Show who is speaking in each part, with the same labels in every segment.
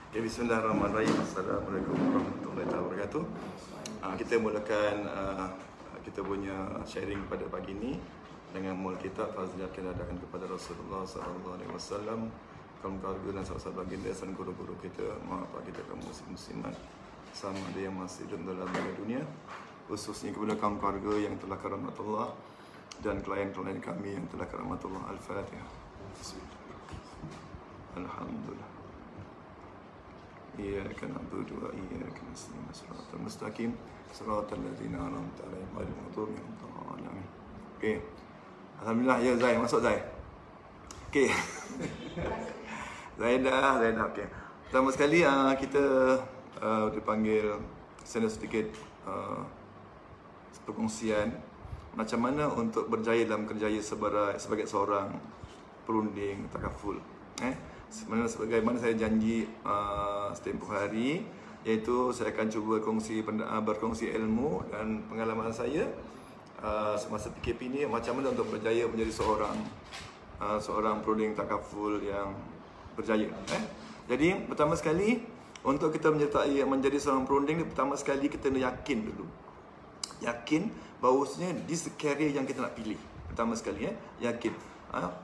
Speaker 1: Okay, bismillahirrahmanirrahim. Assalamualaikum warahmatullahi wabarakatuh. Kita mulakan kita punya sharing pada pagi ini dengan mul kita Fazliah kita adakan kepada Rasulullah SAW, kaum keluarga dan sahabat baginda dan guru-guru kita, apa kita kaum muslimat sama ada yang masih dalam dunia, khususnya kepada kaum keluarga yang telah karamatullah dan klien-klien kami yang telah karamatullah. Al-Fatihah. Alhamdulillah. Iyyaka na'budu wa iyyaka nasta'in. Shiratal mustaqim, shiratal ladzina an'amta 'alaihim ghairil maghdubi 'alaihim. Okey. Alhamdulillah, ya Zai, masuk Zai. Okey. Zaidah. Okey. Pertama sekali kita dipanggil senda sedikit perkongsian macam mana untuk berjaya dalam kerjaya sebagai seorang perunding takaful. Sebagaimana saya janji setempoh hari, iaitu saya akan cuba berkongsi ilmu dan pengalaman saya semasa PKP ini, macam mana untuk berjaya menjadi seorang perunding takaful yang berjaya. Jadi pertama sekali untuk kita menjadi seorang perunding, pertama sekali kita nak yakin dulu. Yakin bahawasanya this career yang kita nak pilih. Pertama sekali yakin.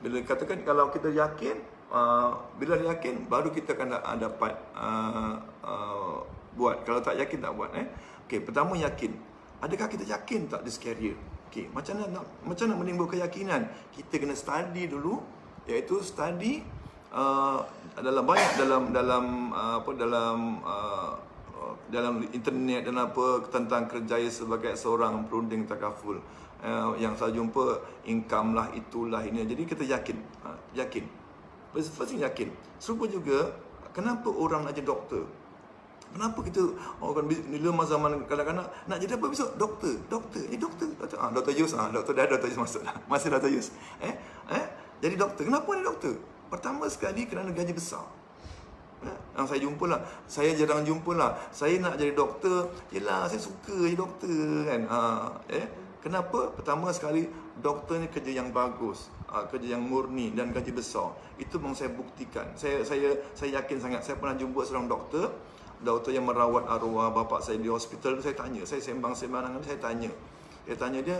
Speaker 1: Bila katakan kalau kita yakin, bila yakin baru kita akan dapat buat. Kalau tak yakin tak buat. Okey, pertama yakin. Adakah kita yakin tak this career? Okey, macam nak menimbul keyakinan? Kita kena study dulu, iaitu study dalam internet dan apa tentang kerjaya sebagai seorang perunding takaful. Yang saya jumpa income lah, itulah ini. Jadi kita yakin. Pasti yakin. Serupa juga, kenapa orang nak jadi doktor? Kenapa kita orang bila zaman kanak-kanak nak jadi apa besok? Doktor. Dr. Yus, Dr. Yus masuk dah. Masih Dr. Yus. Jadi doktor. Kenapa ni doktor? Pertama sekali kerana gaji besar. Yang saya jumpa lah, saya jarang jumpa lah. Saya nak jadi doktor, yelah saya suka jadi doktor kan. Kenapa? Pertama sekali, doktor ni kerja yang bagus, kerja yang murni dan gaji besar. Itu memang saya buktikan. Saya yakin sangat. Saya pernah jumpa seorang doktor yang merawat arwah bapa saya di hospital. Saya tanya, saya sembang-sembang dengan dia, saya tanya dia,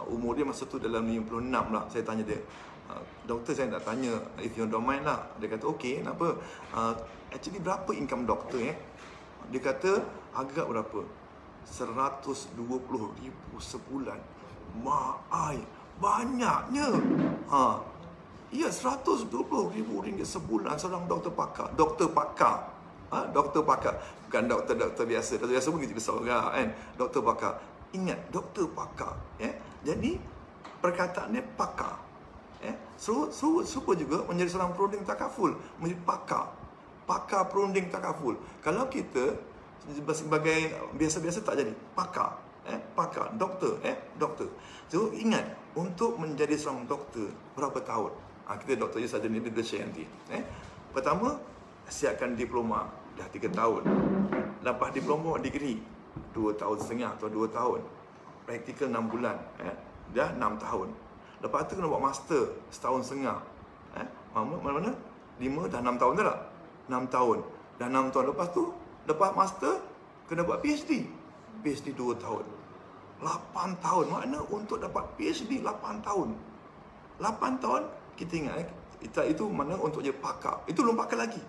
Speaker 1: umur dia masa tu dalam 56 lah. Saya tanya dia, doktor, saya nak tanya, if you don't mind lah. Dia kata, okey, kenapa? Actually berapa income doktor Dia kata, agak berapa? 120,000 sebulan. Banyaknya. Ya, 120,000 ringgit sebulan seorang doktor pakar. Doktor pakar. Bukan doktor biasa. Doktor biasa pun gaji besar juga kan. Doktor pakar. Ingat, doktor pakar. Jadi perkataannya pakar. Serupa juga menjadi seorang perunding takaful, menjadi pakar perunding takaful. Kalau kita sebagai biasa-biasa tak jadi pakar, doktor. So ingat, untuk menjadi seorang doktor berapa tahun? Kita doktor je saja ni dia share nanti. Pertama, siapkan diploma dah 3 tahun. Lepas diploma, degree 2 tahun setengah atau 2 tahun. Praktikal 6 bulan, dah 6 tahun. Lepas tu kena buat master setahun setengah. Mana-mana 5 dah 6 tahun tak? 6 tahun. Dah 6 tahun. Lepas tu, lepas master kena buat PhD. PhD 2 tahun. 8 tahun. Makna untuk dapat PhD 8 tahun. 8 tahun, kita ingat itu mana untuk jadi pakar. Itu belum pakar lagi.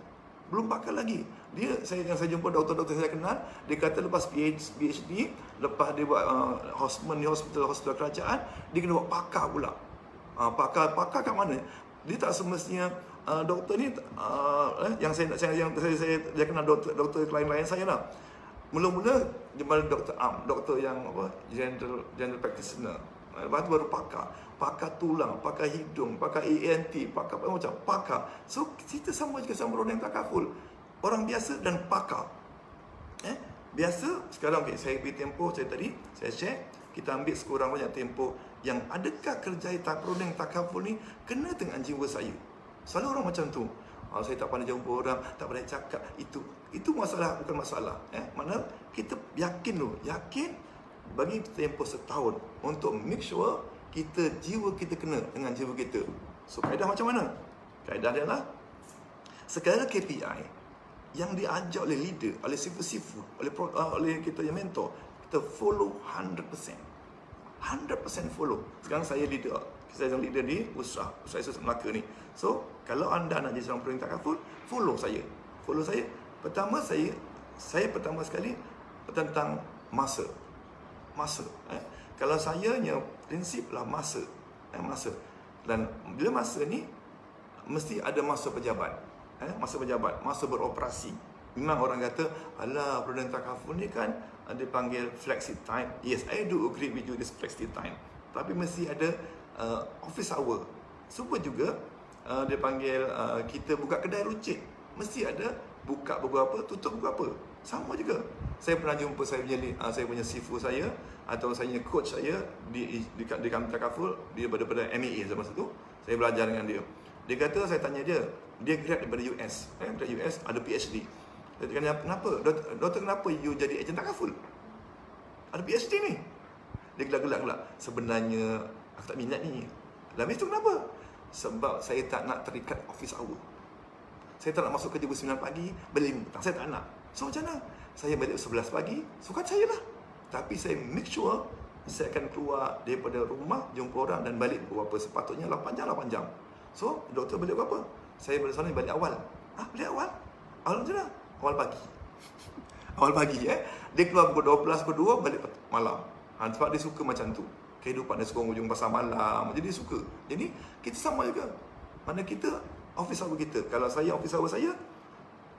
Speaker 1: Yang saya jumpa doktor-doktor saya kenal, dia kata lepas PhD, lepas dia buat hosmen di hospital kerajaan, dia kena buat pakar pula. Pakar kat mana? Dia tak semestinya doktor ni yang saya kenal doktor klien-klien saya lah. Mula-mula dia malah doktor doktor yang general practitioner. Lepas tu baru pakar tulang, pakar hidung, pakar ENT, pakar macam pakar. So kita sama juga sama orang yang takaful, orang biasa dan pakar. Biasa sekarang saya beri tempoh, saya share, kita ambil sekurang banyak tempoh yang adakah kerjaya perunding takaful ni kena dengan jiwa saya. Selalu orang macam tu. Saya tak pandai jumpa orang, tak pandai cakap. Itu masalah, bukan masalah. Mana kita yakin dulu, bagi tempoh setahun untuk make sure jiwa kita kena dengan jiwa kita. So kaedah macam mana? Kaedah dia lah, Sekarang KPI yang diajar oleh leader, oleh sifu, oleh kita yang mentor, kita follow 100%. 100% follow. Sekarang saya leader di Usrah Institut Melaka ni. So, kalau anda nak jadi seorang pemerintah kaful, follow saya. Pertama pertama sekali tentang masa. Kalau saya punya prinsip lah masa. Dan bila masa ni mesti ada masa pejabat. Masa beroperasi. Memang orang kata, alah, pemerintah kaful ni kan dipanggil flexi time. Yes, I do agree with you this flexi time. Tapi mesti ada office hour. Super juga dia panggil kita buka kedai runcit. Mesti ada buka pukul apa, tutup pukul apa. Sama juga. Saya pernah jumpa saya punya sifu saya atau saya punya coach saya di Kamita Kaful, dia daripada MAA zaman tu. Saya belajar dengan dia. Dia kata, saya tanya dia grad daripada US. Daripada US ada PhD. Dia tanya, kenapa? Doktor, kenapa you jadi ejen takaful? Ada PhD ni. Dia gelak-gelak. Sebenarnya aku tak minat ni. Habis tu kenapa? Sebab saya tak nak terikat office hour. Saya tak nak masuk kerja 9 pagi, balik 5 petang. Saya tak nak. So macam mana? Saya balik 11 pagi, suka saya lah. Tapi saya make sure saya akan keluar daripada rumah, jumpa orang dan balik berapa sepatutnya 8 jam. So, doktor balik berapa? Saya balik sana balik awal. Balik awal? Awal macam mana? Awal pagi. Awal pagi Dia keluar pukul 12, pukul 2, balik malam. Sebab dia suka macam tu. Kehidupan dia suka hujung pasar malam. Jadi dia suka. Jadi kita sama juga. Mana kita, office hour kita. Kalau saya, office hour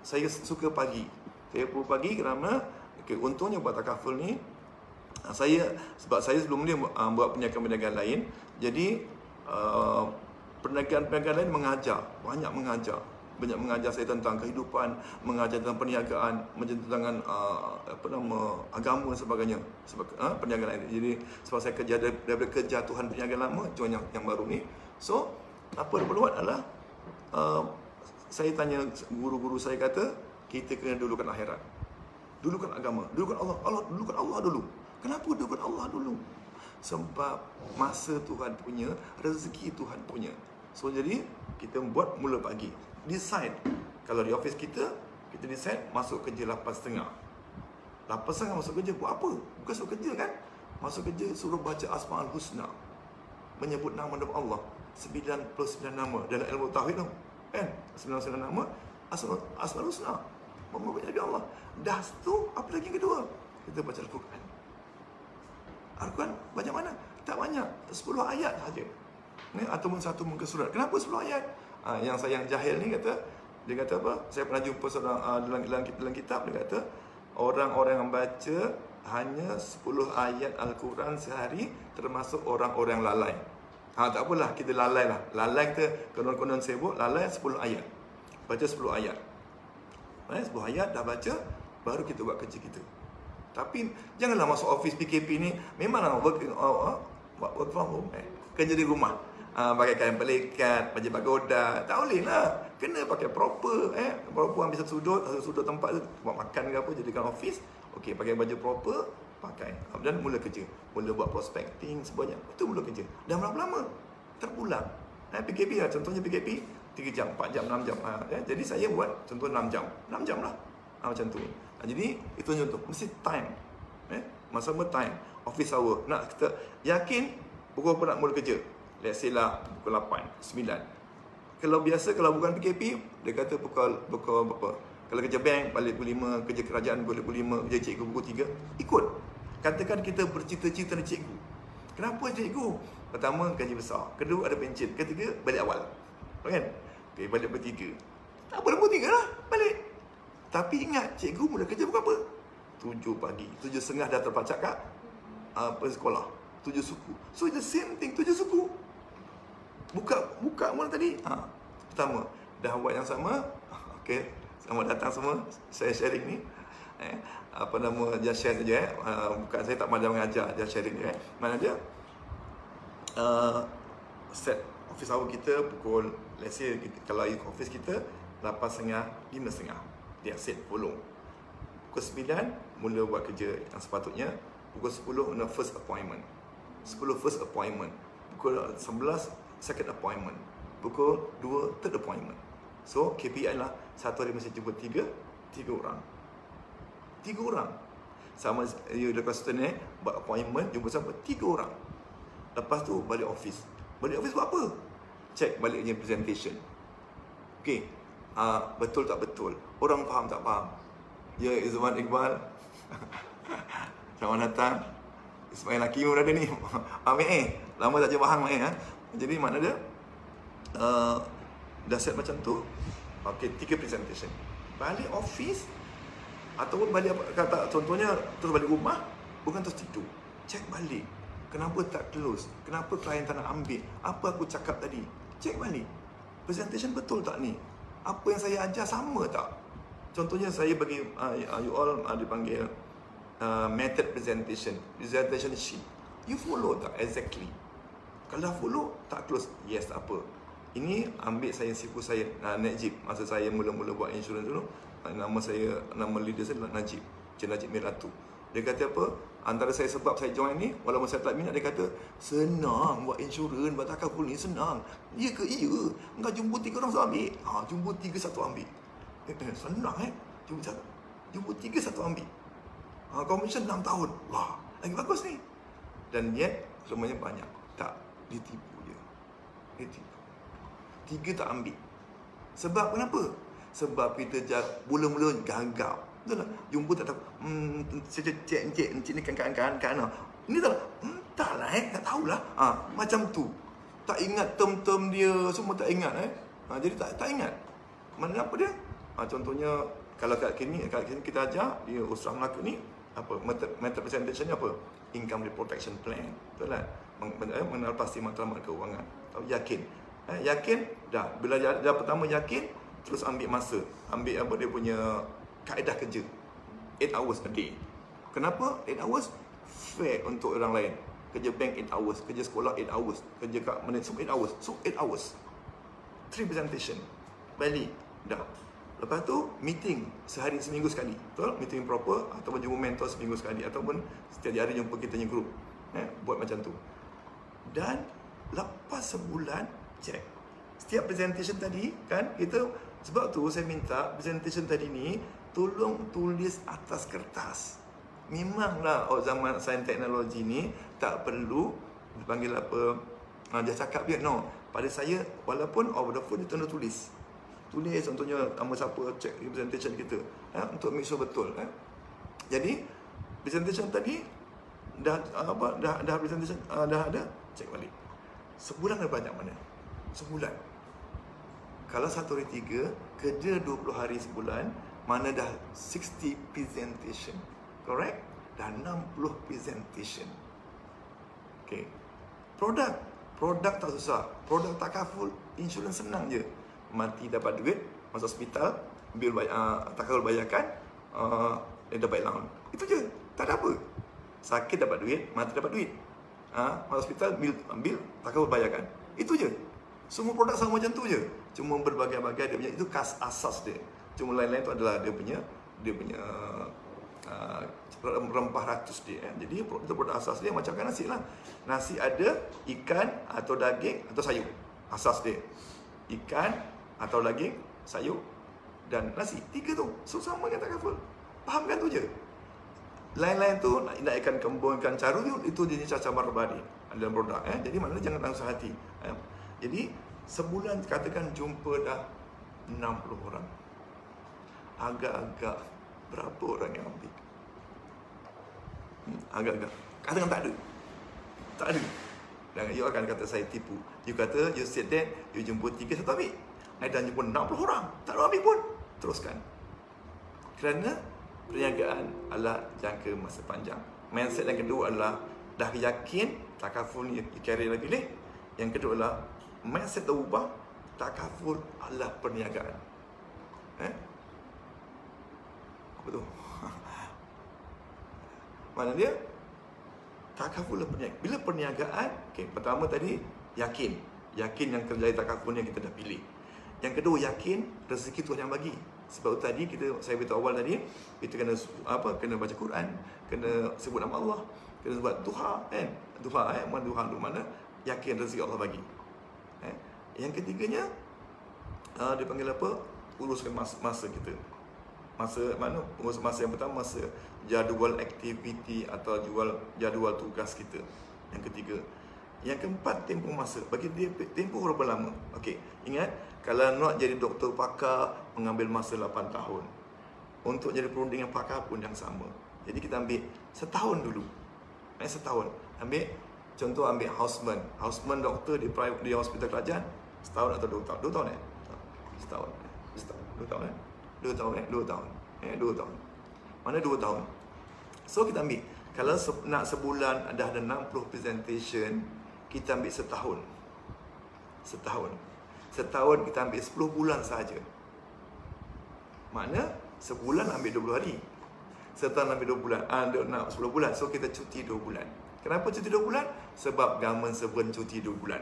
Speaker 1: saya suka pagi. Saya perlu pagi kerana untungnya buat takaful ni, sebab saya sebelum ni buat perniagaan lain. Jadi perniagaan lain banyak mengajar saya tentang kehidupan, mengajar tentang perniagaan, tentang agama dan sebagainya. Perniagaan lain. Jadi sebab saya kerja daripada kejatuhan perniagaan lama, join yang baru ni. So, apa yang perlu buat adalah saya tanya guru-guru, saya kata kita kena dulukan akhirat. Dulukan agama, dulukan Allah, dulukan Allah dulu. Kenapa dulukan Allah dulu? Sebab masa Tuhan punya, rezeki Tuhan punya. So jadi kita buat mula pagi. Decide. Kalau di office kita decide masuk kerja 8.30. 8.30 masuk kerja buat apa? Bukan masuk kerja kan? Masuk kerja suruh baca Asmaul Husna. Menyebut nama-nama Allah. 99 nama dalam ilmu tauhid tu. Kan? 99 nama Asmaul Husna. Memuji Nabi Allah. Dah tu apa lagi yang kedua? Kita baca Al-Quran. Al-Quran banyak mana? Tak banyak. 10 ayat saja. Ataupun satu muka surat. Kenapa 10 ayat? Yang saya yang jahil ni dia kata apa? Saya pernah jumpa seorang dalam kitab, dia kata orang-orang yang baca hanya 10 ayat Al-Quran sehari termasuk orang-orang lalai. Tak apalah, kita lalai lah. Lalai kita konon-konon sibuk, lalai 10 ayat. Baca 10 ayat. 10 ayat dah baca, baru kita buat kerja kita. Tapi janganlah masuk office PKP ni, memanglah work from home. Kerja di rumah. Pakai kain pelikat, baju pagoda, tak boleh lah. Kena pakai proper. Proper ambil sudut tempat tu, buat makan ke apa, jadikan office. Okey, pakai baju proper, pakai. Dan mula kerja. Mula buat prospecting, sebanyak. Itu mula kerja. Dan lama-lama terpulang. PKP lah, contohnya PKP 3 jam, 4 jam, 6 jam. Jadi saya buat contoh 6 jam. 6 jam lah. Macam tu. Jadi itu contoh. Mesti time. Masa-masa time. Office hour. Nak kita yakin pukul apa nak mula kerja. Let's say lah pukul 8, 9. Kalau biasa, kalau bukan PKP, dia kata pukul berapa? Kalau kerja bank, balik pukul 5. Kerja kerajaan balik pukul 5. Kerja cikgu pukul 3. Ikut. Katakan kita bercita-cita dengan cikgu. Kenapa cikgu? Pertama, gaji besar. Kedua, ada pencen. Ketiga, balik awal. Kan? Okay, balik pukul 3. Tak apa, pukul 3 lah. Balik. Tapi ingat, cikgu mula kerja pukul apa? 7 pagi. 7.30 dah terpacak kat sekolah. 7 suku. So, the same thing. 7 suku. Buka mana tadi? Pertama, dah buat yang sama. Okey, selamat datang semua. Saya sharing ni. Just share saja. Bukan, saya tak pandai mengajar, just sharing je. Mana dia? Set office hour kita pukul, let's say kalau office kita 8.30, 5.30. Dia set follow. Pukul 9 mula buat kerja yang sepatutnya. Pukul 10 first appointment. 10 first appointment. Pukul 11 second appointment. Pukul 2 third appointment. So KPI lah satu hari mesti jumpa tiga orang. 3 orang. Sama you dekat konsultan buat appointment jumpa sama 3 orang. Lepas tu balik office. Balik office buat apa? Check baliknya presentation. Okey. Betul tak betul? Orang faham tak faham? Ya, Izwan Iqbal. Selamat datang. Ismail Hakim berada ni. Amir lama tak jumpa hang lah Jadi mana dia? Dah set macam tu. Okey, 3 presentation. Balik office ataupun balik kata contohnya terus balik rumah, bukan terus tidur. Check balik. Kenapa tak close? Kenapa klien tak nak ambil? Apa aku cakap tadi? Check balik. Presentation betul tak ni? Apa yang saya ajar sama tak? Contohnya saya bagi you all dipanggil method presentation sheet. You follow tak exactly? Kalau dah follow, tak close. Yes, tak apa. Ini ambil saya sifu saya Najib. Masa saya mula-mula buat insurans dulu, nama leader saya Najib, Cik Najib Miratu. Dia kata apa? Antara saya sebab saya join ni, walaupun saya tak minat, dia kata senang buat insurans, buat takaful ni senang. Ya ke? Iya. Engkau jumpa 3 orang satu ambil. Jumpa 3 satu ambil. Senang Jumpa 3 satu ambil. Commission 6 tahun. Wah, lagi bagus ni. Dan yet semuanya banyak. Tak, ditipu je. Ditipu. 3 tak ambil. Sebab kenapa? Sebab kita mula-mula gagal. Betul tak? Jumpa tak tahu. Encik ni kan. Ini tak lah tak tahulah. Macam tu. Tak ingat term-term dia, semua tak ingat Jadi tak ingat. Mana apa dia? Contohnya kalau kat sini kita ajar dia usaha Melaka ni apa method presentation ni apa? Income protection plan. Betul tak? Mengenal pasti matlamat keuangan. Yakin. Yakin dah. Bila dah pertama yakin, terus ambil masa. Ambil apa dia punya kaedah kerja. 8 hours a day. Kenapa 8 hours? Fair untuk orang lain. Kerja bank 8 hours, kerja sekolah 8 hours, kerja kat mana semua 8 hours. So 8 hours. 3 presentation. Balik. Dah. Lepas tu meeting seminggu sekali. Betul? Meeting proper ataupun jumpa mentor seminggu sekali ataupun setiap hari jumpa kita punya group. Buat macam tu. Dan lepas sebulan check. Setiap presentation tadi kan kita, sebab tu saya minta presentation tadi ni tolong tulis atas kertas. Memanglah zaman sains teknologi ni tak perlu dipanggil apa dia cakap dia. No, pada saya walaupun over the phone dia tulis. Tulis contohnya nama siapa, check presentation kita untuk make sure betul. Jadi presentation tadi dah presentation dah ada, check balik. Sebulan ada banyak mana? Sebulan. Kalau 1 hari 3, kerja 20 hari sebulan, mana dah 60 presentation. Correct? Dah 60 presentation. Okay. Produk tak susah. Produk takaful, insurans senang je. Mati dapat duit, masuk hospital, bil takaful bayarkan, dia dapat allowance. Itu je. Tak ada apa. Sakit dapat duit, mati dapat duit. Masuk hospital, bil takaful bayarkan. Itu je. Semua produk sama macam tu je. Cuma berbagai-bagai dia punya, itu khas asas dia. Cuma lain-lain tu adalah dia punya rempah ratus dia. Jadi produk asas dia macam nasi lah. Nasi ada ikan atau daging atau sayur. Asas dia. Ikan atau daging, sayur dan nasi. 3 tu. So sama dengan takaful. Fahamkan tu je. Lain-lain tu nak ikan kembun, ikan caru itu jenis cacabar bari dalam produk. Jadi maknanya jangan langsung hati. Jadi sebulan katakan jumpa dah 60 orang. Agak-agak berapa orang yang ambil? Agak-agak. Katakan tak ada. Tak ada. Dan you akan kata saya tipu. You kata, you said that, you jumpa 3 satu ambil. I dah jumpa 60 orang. Tak ada ambil pun. Teruskan. Kerana perniagaan adalah jangka masa panjang. Mindset yang kedua adalah dah yakin takaful ni carry lah pilih. Yang kedua adalah mindset terubah, takaful adalah perniagaan. Apa tu? Mana dia? Takaful adalah perniagaan. Bila perniagaan, pertama tadi yakin yang terjadi takaful yang kita dah pilih. Yang kedua yakin rezeki Tuhan yang bagi. Sebab tadi saya beritahu awal tadi, kita kena kena baca Quran, kena sebut nama Allah, kena buat duha kan. Duha duha tu mana yakin rezeki Allah bagi. Yang ketiganya dia panggil apa? Uruskan masa kita. Masa mana? Urus masa yang pertama, masa jadual aktiviti atau jadual tugas kita. Yang ketiga. Yang keempat, tempoh masa. Bagi dia tempoh berapa lama? Okey, ingat, kalau nak jadi doktor pakar mengambil masa 8 tahun. Untuk jadi perundingan pakar pun yang sama. Jadi kita ambil setahun dulu. Setahun. Ambil contoh, ambil houseman. Houseman doktor di hospital kerajaan setahun atau 2 tahun. 2 tahun Setahun. 2 tahun 2 tahun 2 tahun. 2 tahun. Mana 2 tahun? So kita ambil, kalau nak sebulan dah ada 60 presentation, kita ambil setahun. Setahun kita ambil 10 bulan saja. Makna sebulan ambil 20 hari. Setahun ambil 2 bulan. Nak 10 bulan. So kita cuti 2 bulan. Kenapa cuti 2 bulan? Sebab government servant cuti 2 bulan.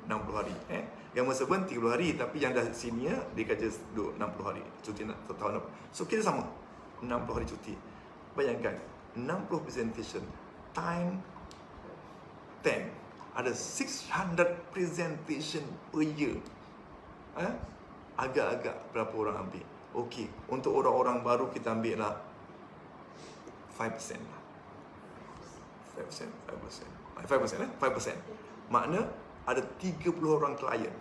Speaker 1: 60 hari. Government servant 30 hari. Tapi yang dah senior, dia kerja 60 hari. Cuti setahun. So kita sama. 60 hari cuti. Bayangkan, 60 presentation. Time 10. Ada 600 presentation per year. Agak-agak berapa orang ambil? Okey, untuk orang-orang baru kita ambil lah 5%. 5%. Makna ada 30 orang klien.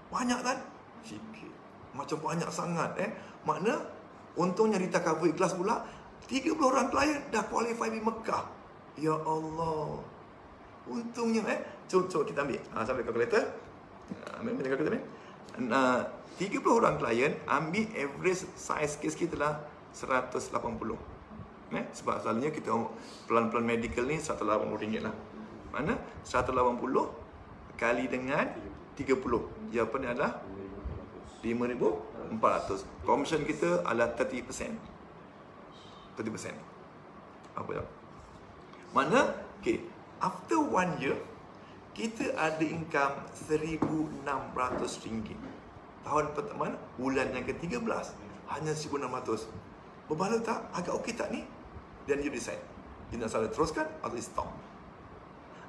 Speaker 1: Banyak kan? Sikit. Macam banyak sangat. Makna untungnya Rita cover ikhlas pula, 30 orang klien dah qualify di Mekah. Ya Allah. Untungnya Cuba kita ambil. Sampai kalkulator. Ambil kalkulator. 30 orang klien, ambil average size case kita lah 180. Sebab selalunya kita pelan-pelan medical ni RM180 lah. Mana 180 kali dengan 30. Jawapannya adalah 5,400. Commission kita adalah 30%. Apa tak? Mana? Okay, after 1 year, kita ada income RM1,600. Tahun pertama, bulan yang ke-13, hanya RM1,600. Berbaloi tak? Agak okey tak ni? Dan you decide. You nak salah teruskan atau stop.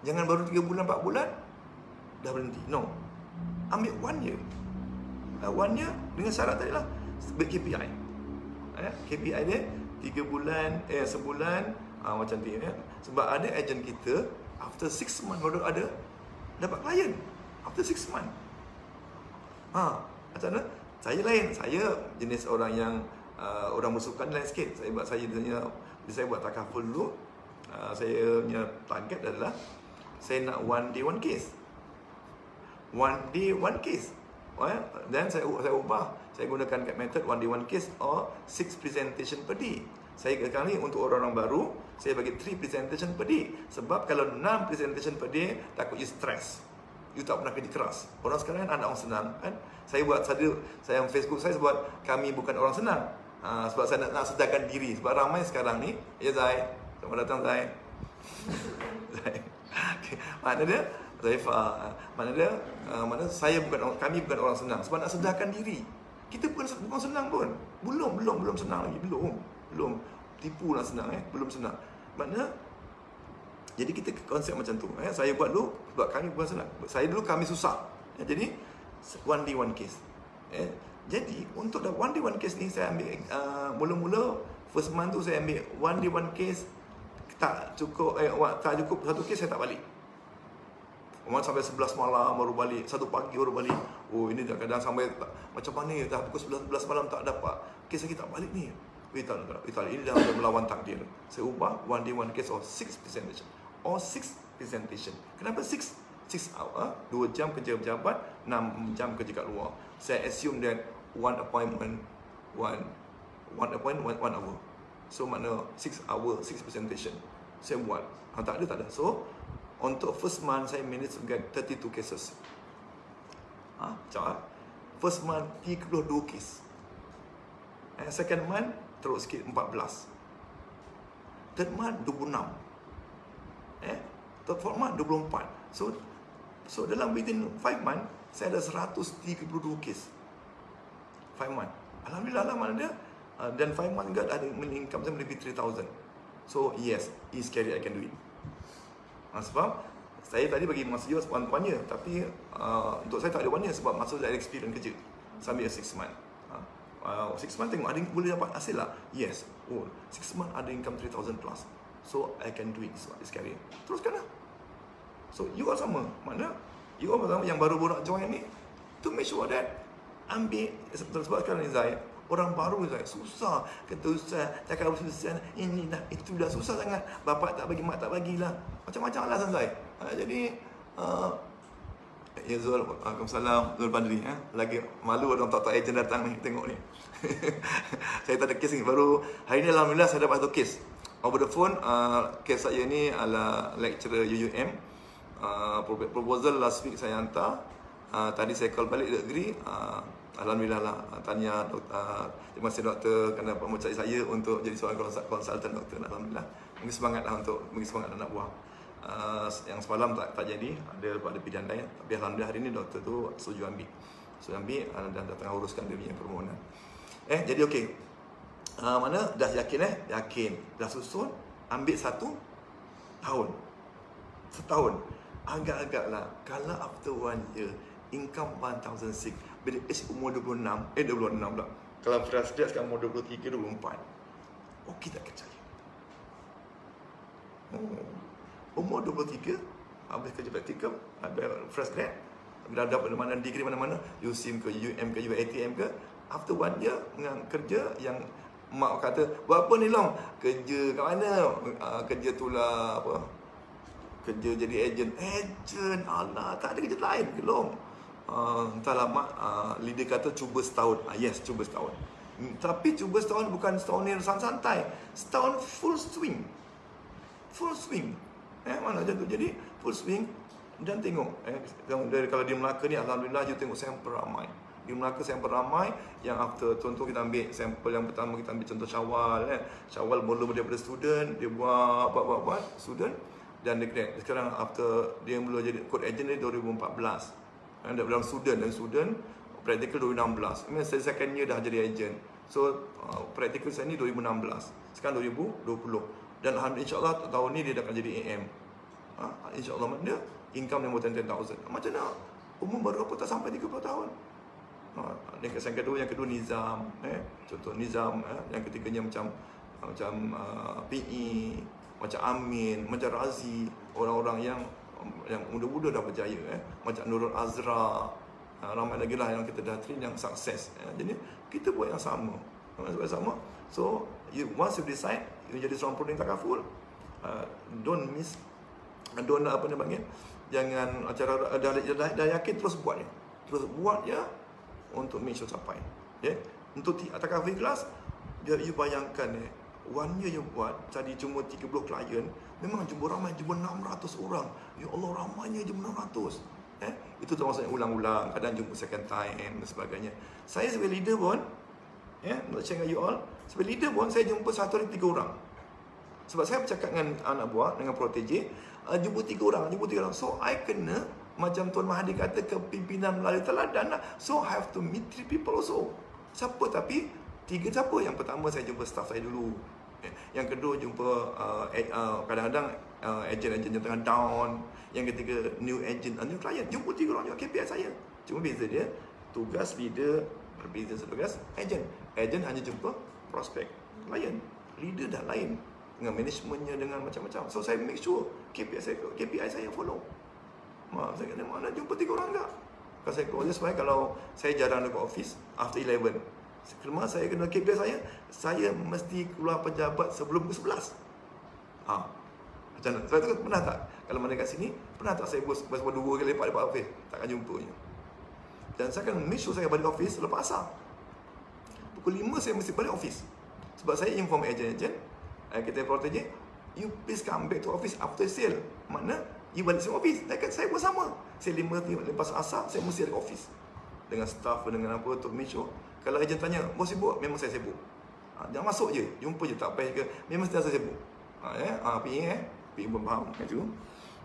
Speaker 1: Jangan baru 3 bulan, 4 bulan, dah berhenti. No. Ambil 1 year. 1 year dengan syarat tadi lah. KPI. KPI dia 3 bulan, sebulan, macam tu. Sebab ada agent kita, after 6 months baru ada dapat klien. After 6 months. Macam mana? Saya lain. Saya jenis orang yang orang bersukan lain sikit. Saya buat takaful dulu. Saya punya target adalah saya nak 1 day 1 case. 1 day 1 case. Dan saya ubah. Saya gunakan method 1 day 1 case or 6 presentation per day. Saya kali untuk orang-orang baru, saya bagi 3 presentation per day. Sebab kalau 6 presentation per day, takut you stress. You tak pernah kerja keras. Orang sekarang kan anak orang senang kan. Saya Facebook saya sebab kami bukan orang senang. Sebab saya nak sedarkan diri. Sebab ramai sekarang ni, ya Zai, selamat datang Zai. Mana dia? Zaifah. Mana dia? Kami bukan orang senang. Sebab nak sedarkan diri. Kita bukan senang pun. Belum senang lagi. Belum. Tipu lah senang belum senang. Maknanya jadi kita konsep macam tu. Saya buat dulu sebab kami bukan senang. Saya dulu kami susah. Jadi 1 day 1 case. Jadi untuk 1 day 1 case ni saya ambil mula-mula first month tu saya ambil 1 day 1 case tak cukup satu case saya tak balik. Orang sampai 11 malam baru balik, 1 pagi baru balik. Oh ini dah kadang sampai macam mana dah pukul 11 malam tak dapat. Kes lagi tak balik ni. Ini dah melawan takdir. Saya ubah 1 day 1 case or 6 presentation. Or 6 presentation. Kenapa 6? 6 hour, 2 jam kerja pejabat, 6 jam kerja kat luar. Saya assume that 1 appointment 1 hour. So makna 6 hour, 6 presentation. Saya buat. Tak ada. So untuk first month saya manage to get 32 cases. First month 32 case. Second month terus sikit 14. Third month 26. Fourth month 24. So dalam within 5 months saya ada 132 case. 5 months. Alhamdulillah lah mana dia. Dan 5 months juga ada income saya lebih 3,000. So yes, it's scary, I can do it. Sebab saya tadi bagi masa juga 1 year. Tapi untuk saya tak ada 1 year sebab masa saya ada experience kerja. sambil 6 month. 6 month tengok ada boleh dapat hasil lah. Yes. Oh, 6 month ada income 3,000 plus. So I can do it this career. Teruskan lah. So you all sama. Mana you all sama yang baru nak join ni, to make sure that ambil sebab sekarang ni Zai, orang baru Zai susah. Kata ustaz, cakap susah ini dah itu dah susah sangat. Bapak tak bagi, mak tak bagilah. Macam-macam alasan Zai. Jadi ya Zul, Waalaikumsalam, Zul Badri. Lagi malu orang tak ejen datang ni, tengok ni. Saya tak ada kes ni. Baru hari ni Alhamdulillah saya dapat satu kes. Over the phone, kes saya ni adalah lecturer UUM. Proposal last week saya hantar. Tadi saya call balik, dia agree. Alhamdulillah lah. Tanya terima kasih doktor kerana mencari saya untuk jadi seorang konsultan doktor. Alhamdulillah. Bagi semangat lah untuk bagi semangat anak buah. Yang semalam tak jadi, ada pilihan lain. Tapi alhamdulillah hari ni doktor tu setuju ambil dan dah tengah uruskan dia punya permohonan. Jadi okey. Mana dah yakin yakin. Dah susun ambil 1 tahun. Setahun. Agak-agak lah. Kalau after 1 year income 1,006 bila age umur 26 pula. Kalau fresh grad sekarang umur 23, 24. Okey tak percaya. Umur 23 habis kerja praktikum, ada fresh grad, berada pada mana degree mana-mana, USIM ke UM ke UATM ke, after 1 year dengan kerja yang mak kata, buat apa ni Long? Kerja kat mana? Kerja tu lah apa? Kerja jadi ejen. Allah, tak ada kerja lain ke Long? Entahlah mak, leader kata cuba setahun. Yes, cuba setahun. Tapi cuba setahun bukan setahun ni santai. Setahun full swing. Full swing. Mana macam tu. Jadi full swing. Dan tengok kalau di Melaka ni alhamdulillah you tengok sampel ramai. Di Melaka sampel ramai yang after contoh kita ambil sampel yang pertama, kita ambil contoh Syawal Syawal mula daripada student, dia buat student dan dia grad. Sekarang after dia mula jadi code agent dia 2014. Dalam student practical 2016. Saya second year dah jadi agent. So practical saya ni 2016. Sekarang 2020. Dan insya-Allah tahun ni dia dah akan jadi AM. Insya-Allah dia income yang more than 10,000. Macam mana? Umur baru apa tak sampai 30 tahun. Yang kedua Nizam, contoh Nizam, yang ketiganya macam PE, macam Amin, macam Razi, orang-orang yang muda-muda dah berjaya, macam Nurul Azra, ramai lagi lah yang kita dah train yang sukses. Jadi kita buat yang sama. So once you decide you jadi seorang proding takaful, don't apa ni panggil, jangan acara dah yakin terus buat je untuk make sure capai. Untuk takaful kelas, you bayangkan 1 year you buat jadi cuma 30 klien, memang jumpa ramai, jumpa 600 orang. Ya Allah, ramainya jumpa 600. Itu termasuk yang ulang-ulang, kadang jumpa second time dan sebagainya. Saya sebagai leader pun, nak share dengan you all, sebagai leader pun saya jumpa satu hari 3 orang. Sebab saya bercakap dengan anak buah, dengan protege, jumpa 3 orang. So I kena, macam Tuan Mahathir kata, kepimpinan melalui teladan lah. So I have to meet 3 people also. Siapa? Tapi 3 siapa? Yang pertama saya jumpa staff saya dulu. Yang kedua jumpa kadang-kadang agent yang tengah down. Yang ketiga new agent, new client. Jumpa 3 orang juga KPI saya. Cuma beza dia, tugas leader berbeza tugas agent. Agent hanya jumpa prospek, client. Leader dah lain, dengan managementnya, dengan macam-macam. So saya make sure KPI saya follow. Saya kena mana jumpa 3 orang tak? Kalau saya keluar supaya kalau saya jarang dekat office after 11. Kerana saya kena KPI saya mesti keluar pejabat sebelum ke 11. Macam mana? Sebab tu pernah tak? Kalau mana kat sini, pernah tak saya bos 2 kali lepak office? Takkan jumpanya. Dan saya akan make sure saya balik office selepas asar. Pukul 5 saya mesti balik office. Sebab saya inform agent-agent, kita protege, you please come back to office after sale. Mana? You balik semua office. Saya pun sama. Saya 5 lepas asar, saya mesti ada office. Dengan staff, dengan apa, untuk make sure. Kalau ejen tanya, bos sibuk? Memang saya sibuk. Jangan masuk je, jumpa je, tak payah ke. Memang saya sibuk. PE pun faham kat situ.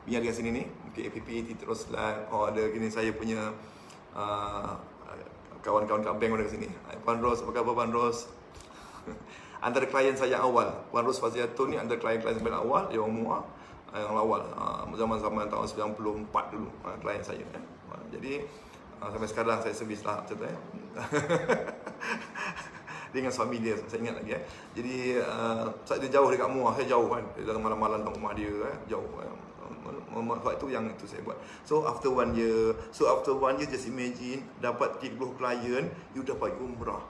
Speaker 1: Biar dekat sini ni, mungkin APP terus live. Ada gini saya punya kawan-kawan kat bank ada kat sini. Puan Ros, apa khabar Puan Ros? Antara klien saya awal, Puan Ros Faziatun ni antara klien-klien saya awal, yang umur yang awal, zaman-zaman tahun 94 dulu, klien saya. Jadi sampai sekarang saya servis lah macam tu. Dengan suami dia, saya ingat lagi Jadi dia jauh dekat Muar, saya jauh kan, dalam malam-malam dalam rumah dia jauh Sebab itu yang itu saya buat. So after 1 year, just imagine dapat 30 klien, you dapat umrah.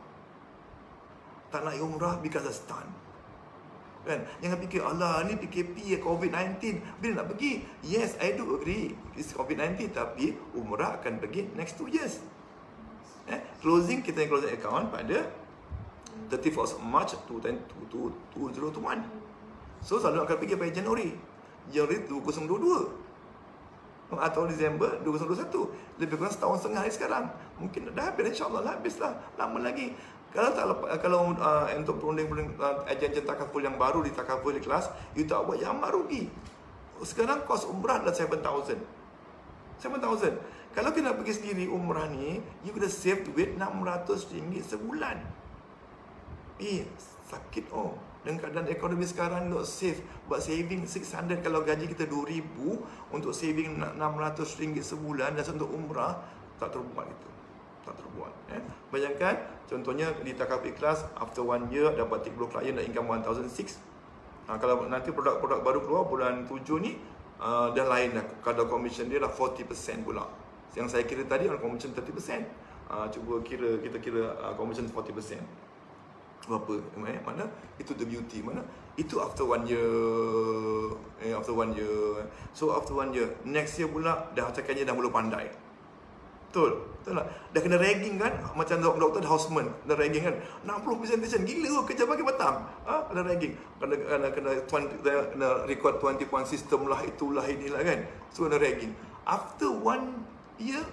Speaker 1: Tak nak umrah because of stunt. Kan? Jangan fikir, alah ni PKP COVID-19, bila nak pergi? Yes, I do agree, it's COVID-19, tapi umrah akan pergi next 2 years. Closing, kita closing account pada 31st March 2021. So selalu akan pergi pada Januari 2022 atau Disember 2021. Lebih kurang setahun setengah hari sekarang. Mungkin dah habis, insyaAllah lah habis lah. Lama lagi. Kalau untuk perunding-perunding agen takaful yang baru di takaful ikhlas, you tak buat, yang rugi. Sekarang kos umrah adalah 7,000. Kalau kita nak pergi sendiri umrah ni, you kena save duit RM600 sebulan. Sakit dengan keadaan ekonomi sekarang, nak save, buat saving 600. Kalau gaji kita 2,000, untuk saving RM600 sebulan dan untuk umrah, tak terbuat itu. Tak terbuat. Bayangkan, contohnya di takaful ikhlas, after 1 year dapat 30 klien dan income 1,600. Kalau nanti produk-produk baru keluar bulan 7 ni, dah lain dah. Kadar commission dia dah 40% pula. Yang saya kira tadi on commission 30%. Cuba kita kira commission 40%. Berapa? Mana? Itu the beauty. Mana? Itu after 1 year. After 1 year. So after 1 year, next year pula dah cakapnya dah mula pandai. Betul tak? Dah kena ragging kan? Macam doktor dah houseman, dah ragging kan? 60 presentation, gila kerja pagi petang. Dah ragging. Kena record 20 point system lah, itulah inilah kan. So kena ragging. After 1 year,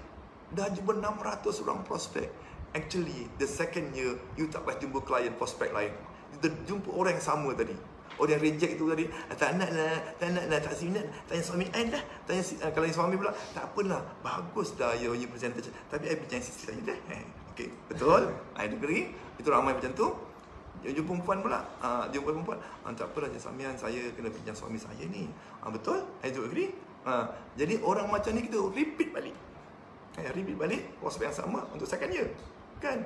Speaker 1: dah jumpa 600 orang prospek. Actually, the second year, you tak payah jumpa klien prospek lain. You jumpa orang yang sama tadi. Orang yang reject itu tadi, tak nak lah, tak minat, tanya suami I lah. Kalau yang suami pula, tak apalah, bagus dah your presentation, tapi I bincang sisi saja dah. Okay, betul? I agree. Itu ramai macam tu. Jumpa perempuan pula, jumpa perempuan, tak apalah suami saya kena bincang suami saya ni. Betul? I do agree. Jadi orang macam ni kita repeat balik. Repeat balik prospek yang sama untuk second year. Kan?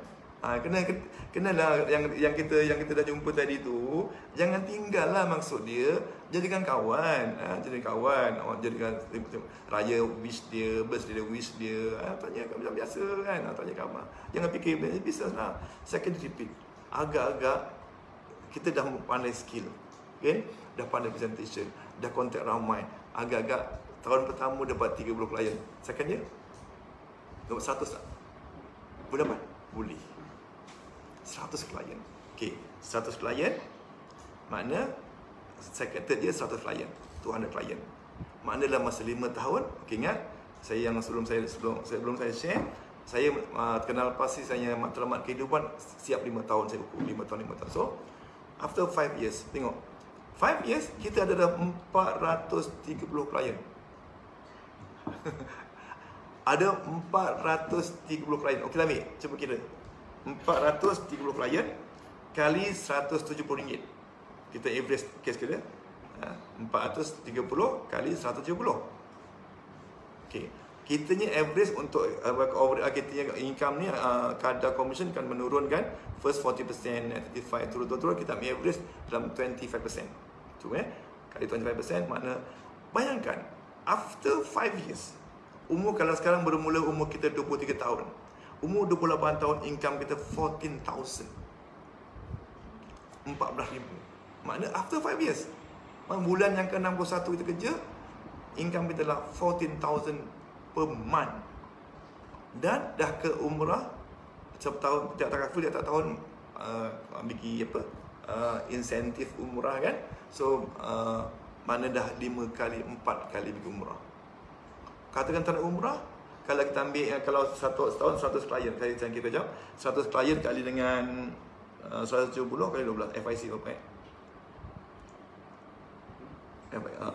Speaker 1: Kenalah yang kita dah jumpa tadi tu, jangan tinggallah, maksud dia jadikan kawan. Jadikan raya wish dia, birthday wish dia, tanya macam biasa kan, tanya khabar. Jangan fikir bisnes lah. Second repeat, agak-agak kita dah pandai skill, okay? Dah pandai presentation, dah contact ramai, agak-agak tahun pertama dapat 30 klien, second year dapat 100 tak? Boleh dapat? Boleh. 100 klien. Okay, 100 klien makna third year 100 klien, 200 klien. Makna dalam masa 5 tahun, okay, ingat saya yang sebelum saya share, saya kenal pasti saya matlamat kehidupan siap 5 tahun saya buku 5 tahun. So after 5 years, tengok 5 years kita ada 430 klien. Ada 430 klien. Okey lah, ambil, cuba kira 430 klien kali RM170. Kita average case kita 430 kali 170. Okey, kitanya average untuk kitanya income ni, kadar commission kan menurun kan, first 40%, 35%, turun-turun, kita ambil average dalam 25%. Cuba kali 25%, makna bayangkan after 5 years, umur kalau sekarang bermula umur kita 23 tahun, umur 28 tahun, income kita 14,000, 14,000. Makna after 5 years, bulan yang ke-61 kita kerja, income kita lah 14,000 per month. Dan dah ke umrah setiap tahun, tiap tahun bagi insentif umrah kan. So mana dah 5 kali 4 kali pergi umrah. Katakan tak nak umrah, kalau kita ambil kalau setahun 100 klien, saya kira jap, 100 klien kali dengan 170 kali 12 FIC berapa?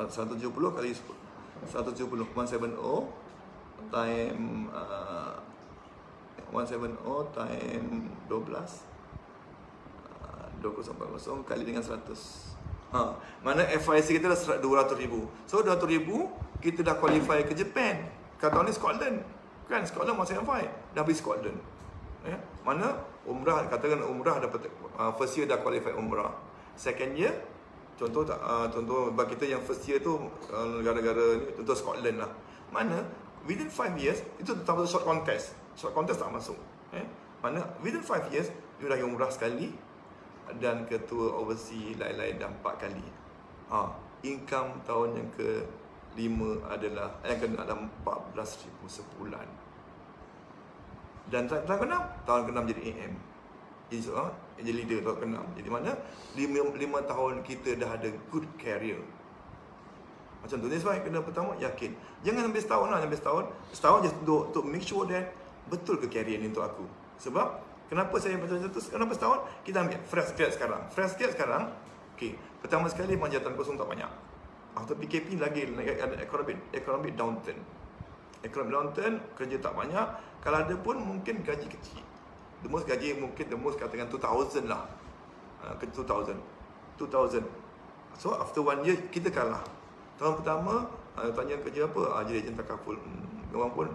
Speaker 1: 170 kali 170 170 time 170 time 12 20 kali dengan 100. Mana FIC kita dah 200,000. So 200,000 kita dah qualify ke Japan. Kata ni Scotland. Kan Scotland masih FI. Dah pergi Scotland. Mana umrah, katakan umrah dapat first year dah qualify umrah. Second year, contoh bagi kita yang first year tu negara-negara ni, contoh Scotland lah. Mana within 5 years itu tetap short contest. Short contest tak masuk. Mana within 5 years you dah umrah sekali dan ketua overseas lain-lain dah 4 kali. Income tahun yang ke-5 adalah yang kena ada 14,000 sebulan. Dan tahun ke-6, jadi AM. Jadi leader tahun ke-6. Jadi mana 5 tahun kita dah ada good career. Macam tu. That's why kena pertama yakin. Jangan sampai setahun lah, setahun just to make sure that betul ke career ni untuk aku. Sebab kenapa saya macam tu? Kenapa setahun? Kita ambil fresh grad sekarang. Fresh grad sekarang, okey. Pertama sekali jabatan kosong tak banyak. After PKP lagi economic downturn. Economic downturn, kerja tak banyak. Kalau ada pun mungkin gaji kecil. The most katakan 2,000 lah. 2,000. So after 1 year kita kalah. Tahun pertama tanya kerja apa? Jadi ejen takaful. Orang pun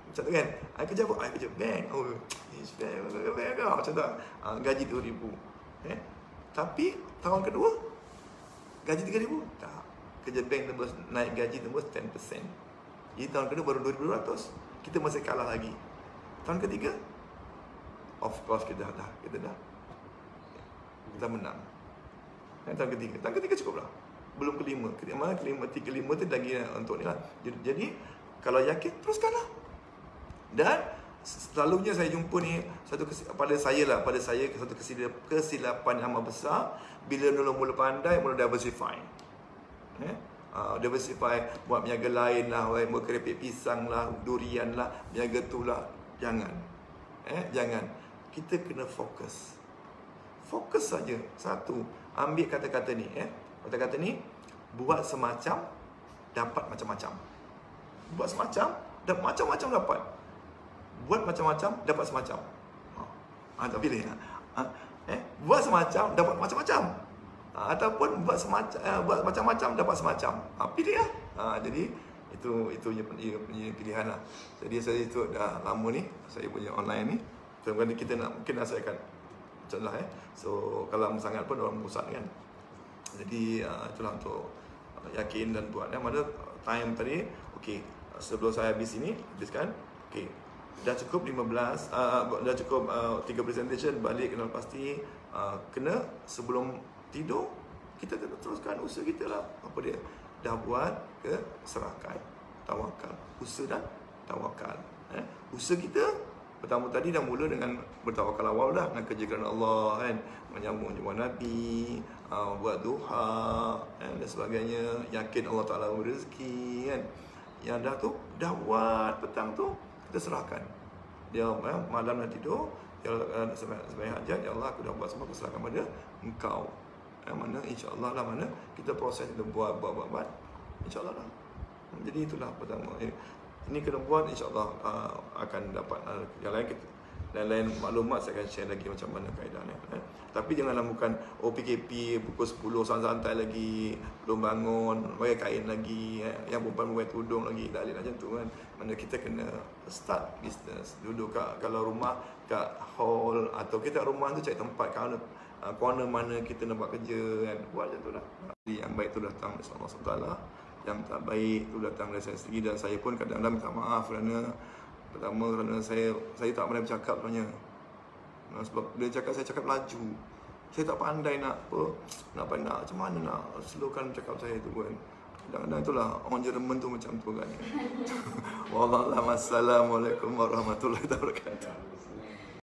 Speaker 1: macam tu kan. Kerja apa? Kerja bank. Oh, it's bank lah. Macam tu. Gaji 2,000. Tapi tahun kedua gaji 3,000? Tak. Kerja bank tembus naik gaji tembus 10%. Jadi tahun kedua baru 2,200. Kita masih kalah lagi. Tahun ketiga, of course kita menang. Tahun ketiga cukup lah. Belum kelima. Kelima tu lagi untuk ni lah. Jadi kalau yakin teruskan lah. Dan selalunya saya jumpa ni pada saya satu kesilapan yang amat besar bila mula pandai, mula diversify. Diversify, buat niaga lain lah, buat keripik pisang lah, durian lah, niaga tu lah. Jangan. Jangan. Kita kena fokus. Fokus saja. Satu, ambil kata-kata ni. Kata-kata ni, buat semacam, dapat macam-macam. Buat semacam, dapat macam-macam dapat. Buat macam-macam, dapat semacam. Tak pilih. Buat semacam, dapat macam-macam. Ataupun buat macam-macam, dapat semacam. Pilih lah. Jadi, itu punya pilihan lah. Jadi, saya itu dah lama ni, saya punya online ni. Kadang-kadang kita mungkin nak selesaikan. Macam lah. So, kalau sangat pun orang pusat kan. Jadi, itulah untuk yakin dan buat. Mana time tadi, okey, sebelum saya habis ini, habiskan, okey. Dah cukup 15, dah cukup 3 presentation, balik kena pasti kena sebelum tidur kita teruskan usaha kita lah. Apa dia? Dah buat ke serahkan, tawakal. Usaha dan tawakal. Usaha kita pertama tadi dah mula dengan bertawakal awal dah, dengan kerja kerana Allah kan, menyambung jumpa Nabi, buat duha dan sebagainya, yakin Allah Ta'ala memberi rezeki kan. Yang dah tu, dah buat petang tu kita serahkan. Dia malam nak tidur, dia sembahyang hajat, ya Allah aku dah buat semua, aku serahkan pada Engkau. Mana insya-Allah lah, mana kita proses, kita buat insya-Allah lah. Jadi itulah pertama. Ini kena buat, insya-Allah akan dapat yang lain lain maklumat saya akan share lagi macam mana kaedahnya. Tapi janganlah bukan PKP pukul 10 santai lagi, belum bangun, pakai kain lagi, yang perempuan pakai tudung lagi, tak boleh macam tu kan. Mana kita kena start business, duduk kalau rumah kat hall atau kita rumah tu cari tempat corner mana kita nak buat kerja kan, buat macam tu lah. Yang baik tu datang dari Allah SWT, yang tak baik tu datang dari saya sendiri. Dan saya pun kadang-kadang minta maaf kerana pertama kerana saya tak pandai bercakap sebenarnya. Sebab dia cakap, saya cakap laju. Saya tak pandai nak macam mana nak slowkan cakap saya tu kan. Kadang-kadang itulah orang Jerman tu macam tu kan. Wallahualam. Assalamualaikum warahmatullahi wabarakatuh.